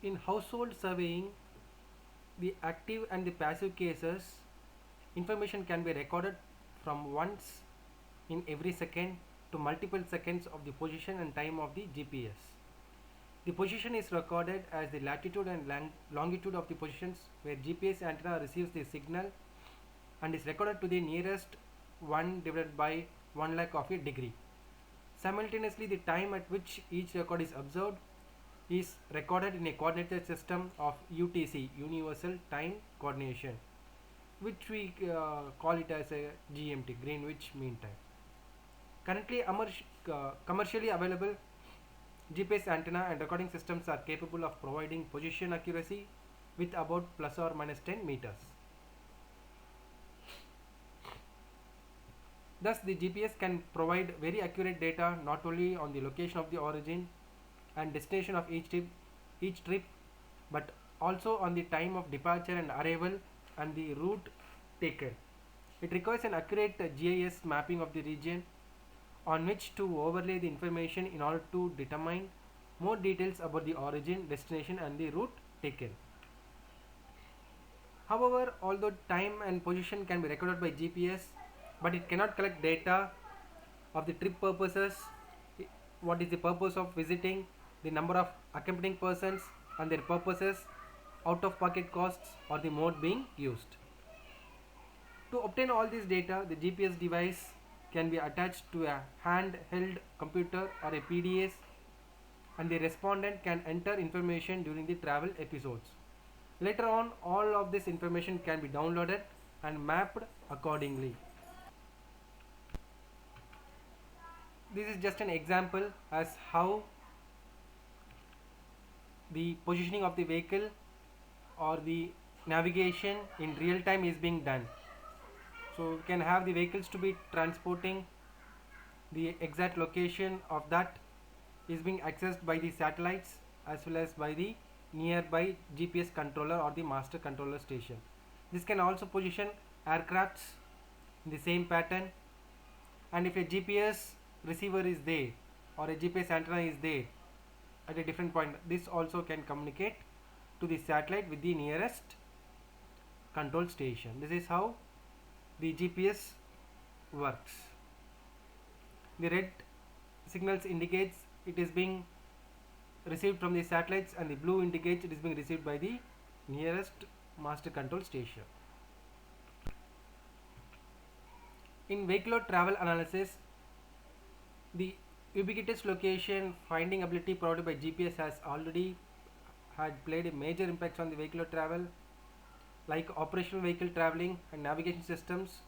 In household surveying, the active and the passive cases, information can be recorded from once in every second to multiple seconds of the position and time of the GPS. The position is recorded as the latitude and longitude of the positions where GPS antenna receives the signal and is recorded to the nearest 1 divided by 1 lakh of a degree. Simultaneously, the time at which each record is observed is recorded in a coordinated system of UTC, Universal Time Coordination, which we call it as a GMT, Greenwich Mean Time. Currently, commercially available GPS antenna and recording systems are capable of providing position accuracy with about plus or minus 10 meters. Thus, the GPS can provide very accurate data not only on the location of the origin and destination of each trip, but also on the time of departure and arrival and the route taken. It requires an accurate GIS mapping of the region on which to overlay the information in order to determine more details about the origin, destination and the route taken. However, although time and position can be recorded by GPS, but it cannot collect data of the trip purposes, what is the purpose of visiting, the number of accompanying persons and their purposes, out of pocket costs or the mode being used. To obtain all this data, the GPS device can be attached to a handheld computer or a PDS, and the respondent can enter information during the travel episodes. Later on, all of this information can be downloaded and mapped accordingly. This is just an example as how the positioning of the vehicle or the navigation in real time is being done. So we can have the vehicles to be transporting, the exact location of that is being accessed by the satellites as well as by the nearby GPS controller or the master controller station. This can also position aircrafts in the same pattern, and if a GPS receiver is there or a GPS antenna is there at a different point, this also can communicate to the satellite with the nearest control station. This is how the GPS works. The red signals indicates it is being received from the satellites, and the blue indicates it is being received by the nearest master control station. In vehicular travel analysis, the ubiquitous location finding ability provided by GPS has already had played a major impact on the vehicular travel, like operational vehicle traveling and navigation systems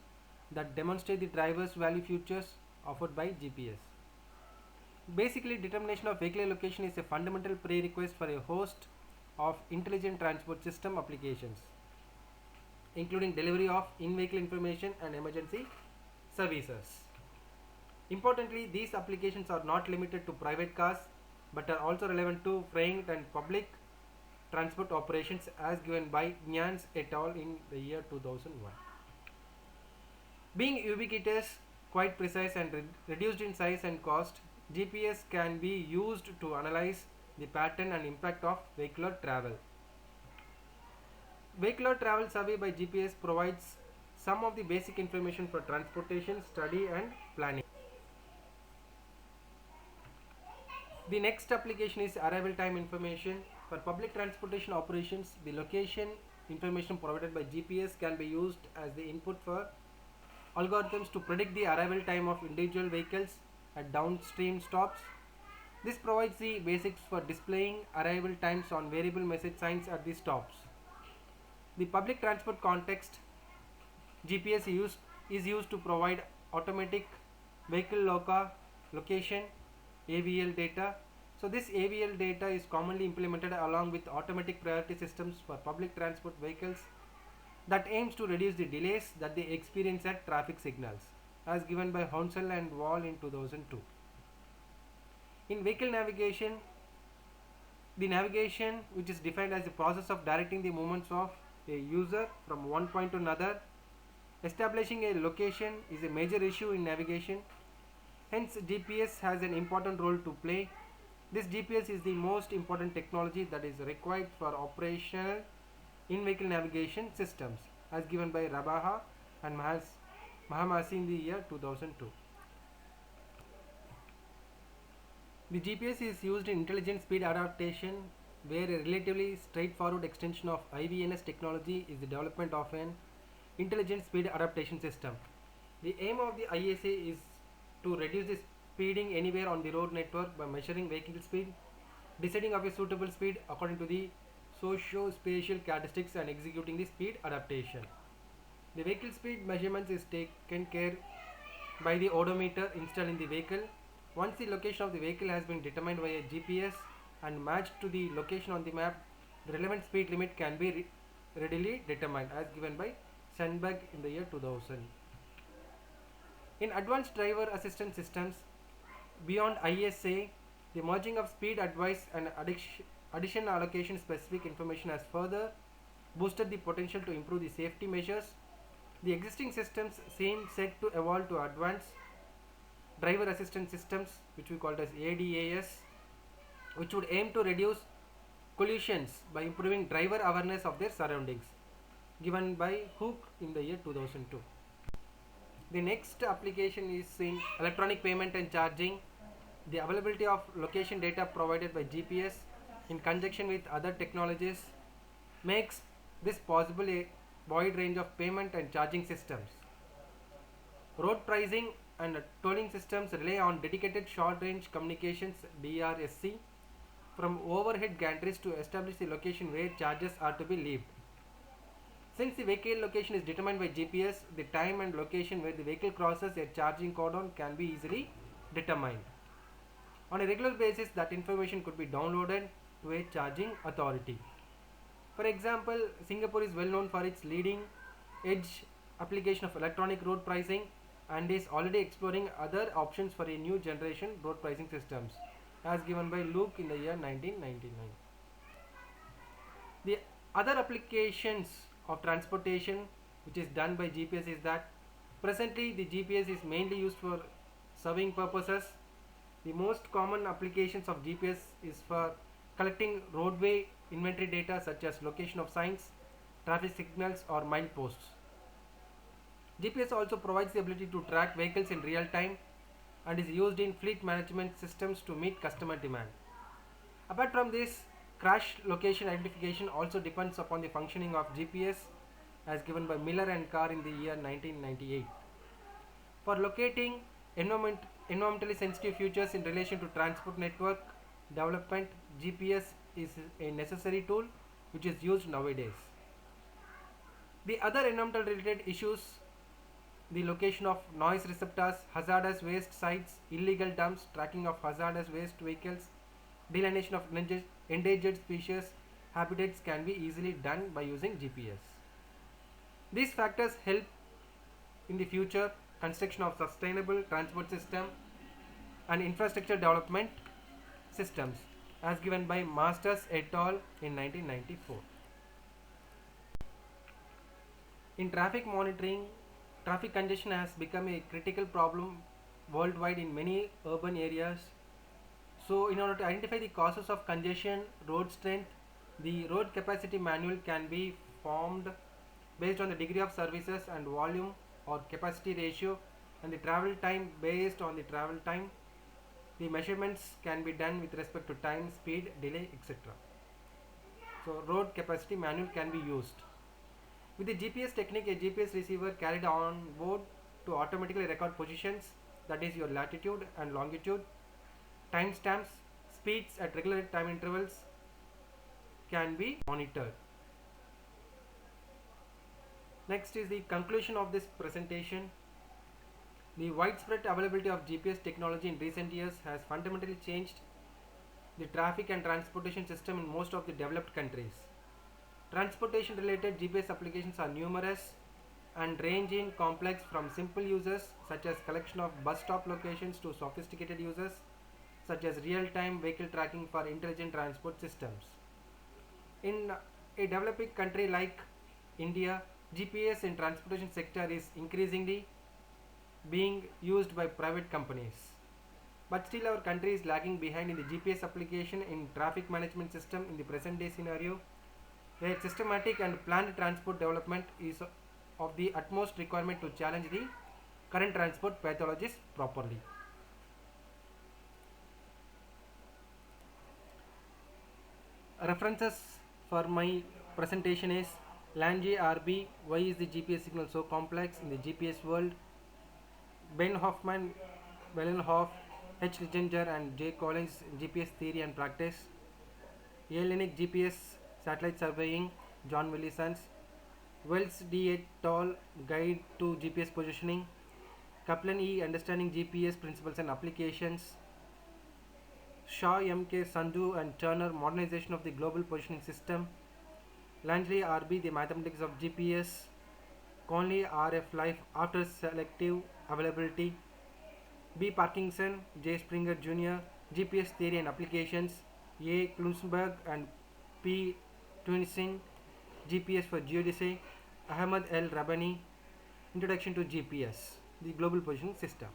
that demonstrate the driver's value features offered by GPS. Basically, determination of vehicular location is a fundamental prerequisite for a host of intelligent transport system applications, including delivery of in-vehicle information and emergency services. Importantly, these applications are not limited to private cars but are also relevant to freight and public transport operations as given by Nyans et al. In the year 2001. Being ubiquitous, quite precise and reduced in size and cost, GPS can be used to analyze the pattern and impact of vehicular travel. Vehicular travel survey by GPS provides some of the basic information for transportation, study and planning. The next application is arrival time information. For public transportation operations, the location information provided by GPS can be used as the input for algorithms to predict the arrival time of individual vehicles at downstream stops. This provides the basics for displaying arrival times on variable message signs at the stops. The public transport context, GPS is used to provide automatic vehicle location AVL data. So this AVL data is commonly implemented along with automatic priority systems for public transport vehicles that aims to reduce the delays that they experience at traffic signals, as given by Hounsell and Wall in 2002. In vehicle navigation, the navigation, which is defined as the process of directing the movements of a user from one point to another, establishing a location is a major issue in navigation. Hence, GPS has an important role to play This GPS is the most important technology that is required for operational in-vehicle navigation systems, as given by Rabaha and Mahamasi in the year 2002. The GPS is used in intelligent speed adaptation, where a relatively straightforward extension of IVNS technology is the development of an intelligent speed adaptation system. The aim of the ISA is to reduce the speeding anywhere on the road network by measuring vehicle speed, deciding of a suitable speed according to the socio-spatial characteristics, and executing the speed adaptation. The vehicle speed measurements is taken care by the odometer installed in the vehicle. Once the location of the vehicle has been determined by a GPS and matched to the location on the map, the relevant speed limit can be readily determined, as given by Sandberg in the year 2000. In advanced driver assistance systems, beyond ISA, the merging of speed advice and addition allocation specific information has further boosted the potential to improve the safety measures. The existing systems seem set to evolve to advanced driver assistance systems, which we call as ADAS, which would aim to reduce collisions by improving driver awareness of their surroundings, given by Hook in the year 2002. The next application is in electronic payment and charging. The availability of location data provided by GPS in conjunction with other technologies makes this possible a wide range of payment and charging systems. Road pricing and tolling systems rely on dedicated short range communications DRSC from overhead gantries to establish the location where charges are to be levied. Since the vehicle location is determined by GPS, the time and location where the vehicle crosses a charging cordon can be easily determined. On a regular basis, that information could be downloaded to a charging authority. For example, Singapore is well known for its leading edge application of electronic road pricing and is already exploring other options for a new generation road pricing systems, as given by Luke in the year 1999. The other applications of transportation which is done by GPS is that presently the GPS is mainly used for surveying purposes. The most common applications of GPS is for collecting roadway inventory data such as location of signs, traffic signals or mileposts. GPS also provides the ability to track vehicles in real time and is used in fleet management systems to meet customer demand. Apart from this, crash location identification also depends upon the functioning of GPS, as given by Miller and Carr in the year 1998. For locating environmentally sensitive features in relation to transport network development, GPS is a necessary tool which is used nowadays. The other environmental related issues, the location of noise receptors, hazardous waste sites, illegal dumps, tracking of hazardous waste vehicles, delineation of endangered species habitats can be easily done by using GPS. These factors help in the future construction of sustainable transport system and infrastructure development systems, as given by Masters et al. In 1994. In traffic monitoring, traffic congestion has become a critical problem worldwide in many urban areas. So, in order to identify the causes of congestion, road strength, the road capacity manual can be formed based on the degree of services and volume or capacity ratio, and the travel time based on the travel time. The measurements can be done with respect to time, speed, delay, etc. So, road capacity manual can be used. With the GPS technique, a GPS receiver carried on board to automatically record positions, that is your latitude and longitude, timestamps, speeds at regular time intervals can be monitored. Next is the conclusion of this presentation. The widespread availability of GPS technology in recent years has fundamentally changed the traffic and transportation system in most of the developed countries. Transportation related GPS applications are numerous and range in complex from simple uses such as collection of bus stop locations to sophisticated uses such as real-time vehicle tracking for intelligent transport systems. In a developing country like India, GPS in transportation sector is increasingly being used by private companies. But still our country is lagging behind in the GPS application in traffic management system in the present day scenario, where systematic and planned transport development is of the utmost requirement to challenge the current transport pathologies properly. References for my presentation is Lange RB, why is the GPS signal so complex in the GPS world? Ben Hoffman, Bellenhoff, H. Riginger and J. Collins, GPS theory and practice. Alenic GPS satellite surveying, John Willisons. Wells D. et al. Guide to GPS positioning. Kaplan E. Understanding GPS principles and applications. Shaw M.K. Sandhu and Turner, modernization of the global positioning system. Langley R.B. The mathematics of GPS. Conley R.F. Life after selective availability. B. Parkinson, J. Springer Jr., GPS theory and applications. A. Klunsberg and P. Twinsing, GPS for geodesy. Ahmed L. Rabani, Introduction to GPS, the global positioning system.